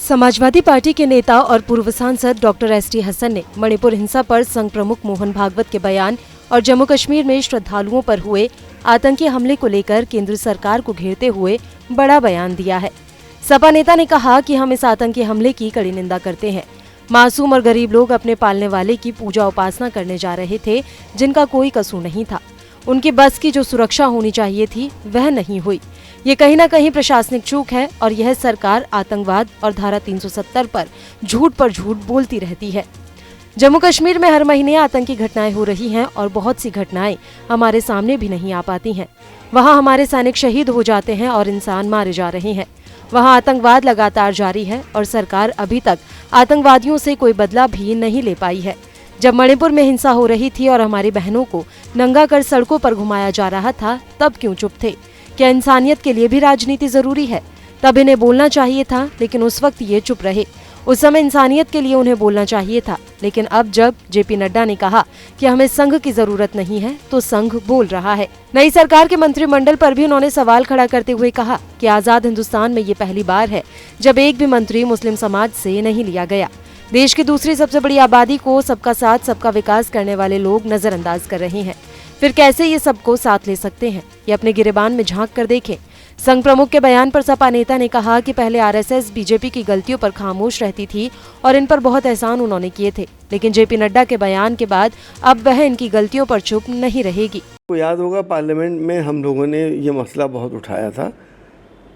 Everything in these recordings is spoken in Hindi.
समाजवादी पार्टी के नेता और पूर्व सांसद डॉक्टर एसटी हसन ने मणिपुर हिंसा पर संघ प्रमुख मोहन भागवत के बयान और जम्मू कश्मीर में श्रद्धालुओं पर हुए आतंकी हमले को लेकर केंद्र सरकार को घेरते हुए बड़ा बयान दिया है। सपा नेता ने कहा कि हम इस आतंकी हमले की कड़ी निंदा करते हैं। मासूम और गरीब लोग अपने पालने वाले की पूजा उपासना करने जा रहे थे, जिनका कोई कसूर नहीं था। उनकी बस की जो सुरक्षा होनी चाहिए थी वह नहीं हुई। ये कहीं न कहीं प्रशासनिक चूक है और यह सरकार आतंकवाद और धारा 370 पर झूठ बोलती रहती है। जम्मू कश्मीर में हर महीने आतंकी घटनाएं हो रही हैं और बहुत सी घटनाएं हमारे सामने भी नहीं आ पाती हैं। वहां हमारे सैनिक शहीद हो जाते हैं और इंसान मारे जा रहे हैं। वहां आतंकवाद लगातार जारी है और सरकार अभी तक आतंकवादियों से कोई बदला भी नहीं ले पाई है। जब मणिपुर में हिंसा हो रही थी और हमारी बहनों को नंगा कर सड़कों पर घुमाया जा रहा था, तब क्यों चुप थे? क्या इंसानियत के लिए भी राजनीति जरूरी है? तब इन्हें बोलना चाहिए था, लेकिन उस वक्त ये चुप रहे। उस समय इंसानियत के लिए उन्हें बोलना चाहिए था, लेकिन अब जब जेपी नड्डा ने कहा कि हमें संघ की जरूरत नहीं है, तो संघ बोल रहा है। नई सरकार के मंत्रिमंडल पर भी उन्होंने सवाल खड़ा करते हुए कहा कि आजाद हिंदुस्तान में ये पहली बार है जब एक भी मंत्री मुस्लिम समाज से नहीं लिया गया। देश की दूसरी सबसे बड़ी आबादी को सबका साथ सबका विकास करने वाले लोग नजरअंदाज कर रहे हैं। फिर कैसे ये सबको साथ ले सकते हैं? ये अपने गिरेबान में झांक कर देखें। संघ प्रमुख के बयान पर सपा नेता ने कहा कि पहले आरएसएस बीजेपी की गलतियों पर खामोश रहती थी और इन पर बहुत एहसान उन्होंने किए थे, लेकिन जेपी नड्डा के बयान के बाद अब वह इनकी गलतियों पर चुप नहीं रहेगी। को याद होगा पार्लियामेंट में हम लोगों ने ये मसला बहुत उठाया था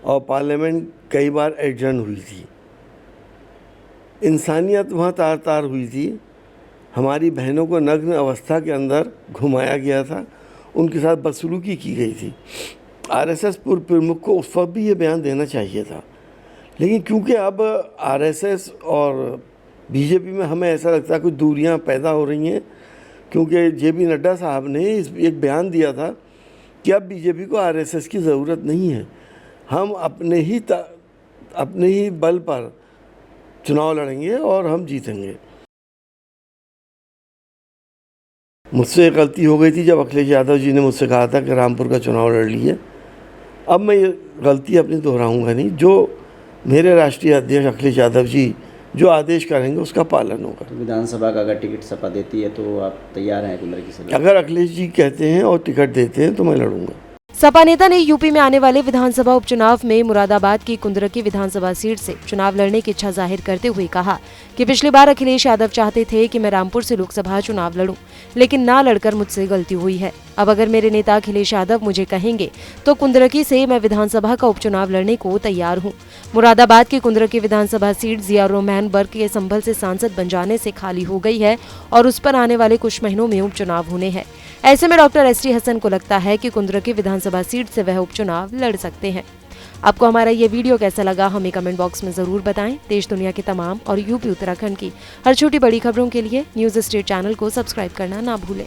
और पार्लियामेंट कई बार एडजर्न हुई थी। इंसानियत वहाँ तार तार हुई थी। हमारी बहनों को नग्न अवस्था के अंदर घुमाया गया था, उनके साथ बदसलूकी की गई थी। आरएसएस पूर्व प्रमुख को उस वक्त भी ये बयान देना चाहिए था, लेकिन क्योंकि अब आरएसएस और बीजेपी में हमें ऐसा लगता है कुछ दूरियां पैदा हो रही हैं, क्योंकि जेपी नड्डा साहब ने एक बयान दिया था कि अब बीजेपी को आरएसएस की ज़रूरत नहीं है, हम अपने ही बल पर चुनाव लड़ेंगे और हम जीतेंगे। मुझसे गलती हो गई थी जब अखिलेश यादव जी ने मुझसे कहा था कि रामपुर का चुनाव लड़ लिए। अब मैं ये गलती अपनी दोहराऊंगा नहीं। जो मेरे राष्ट्रीय अध्यक्ष अखिलेश यादव जी जो आदेश करेंगे उसका पालन होगा। तो विधानसभा का अगर टिकट सपा देती है तो आप तैयार हैं कुंदरा की सभा? अगर अखिलेश जी कहते हैं और टिकट देते हैं तो मैं लड़ूंगा। सपा नेता ने यूपी में आने वाले विधानसभा उपचुनाव में मुरादाबाद की कुंदरकी विधानसभा सीट से चुनाव लड़ने की इच्छा जाहिर करते हुए कहा कि पिछली बार अखिलेश यादव चाहते थे कि मैं रामपुर से लोकसभा चुनाव लड़ूं, लेकिन ना लड़कर मुझसे गलती हुई है। अब अगर मेरे नेता अखिलेश यादव मुझे कहेंगे तो कुंदरकी से मैं विधानसभा का उपचुनाव लड़ने को तैयार हूँ। मुरादाबाद की कुंदरकी विधानसभा सीट जिया रहमान बर्क के संभल से सांसद बन जाने से खाली हो गई है और उस पर आने वाले कुछ महीनों में उपचुनाव होने हैं। ऐसे में डॉक्टर एसटी हसन को लगता है कि कुंदरकी विधानसभा सीट से वह उपचुनाव लड़ सकते हैं। आपको हमारा ये वीडियो कैसा लगा हमें कमेंट बॉक्स में जरूर बताएं। देश दुनिया की तमाम और यूपी उत्तराखंड की हर छोटी बड़ी खबरों के लिए न्यूज़ स्टेट चैनल को सब्सक्राइब करना ना भूलें।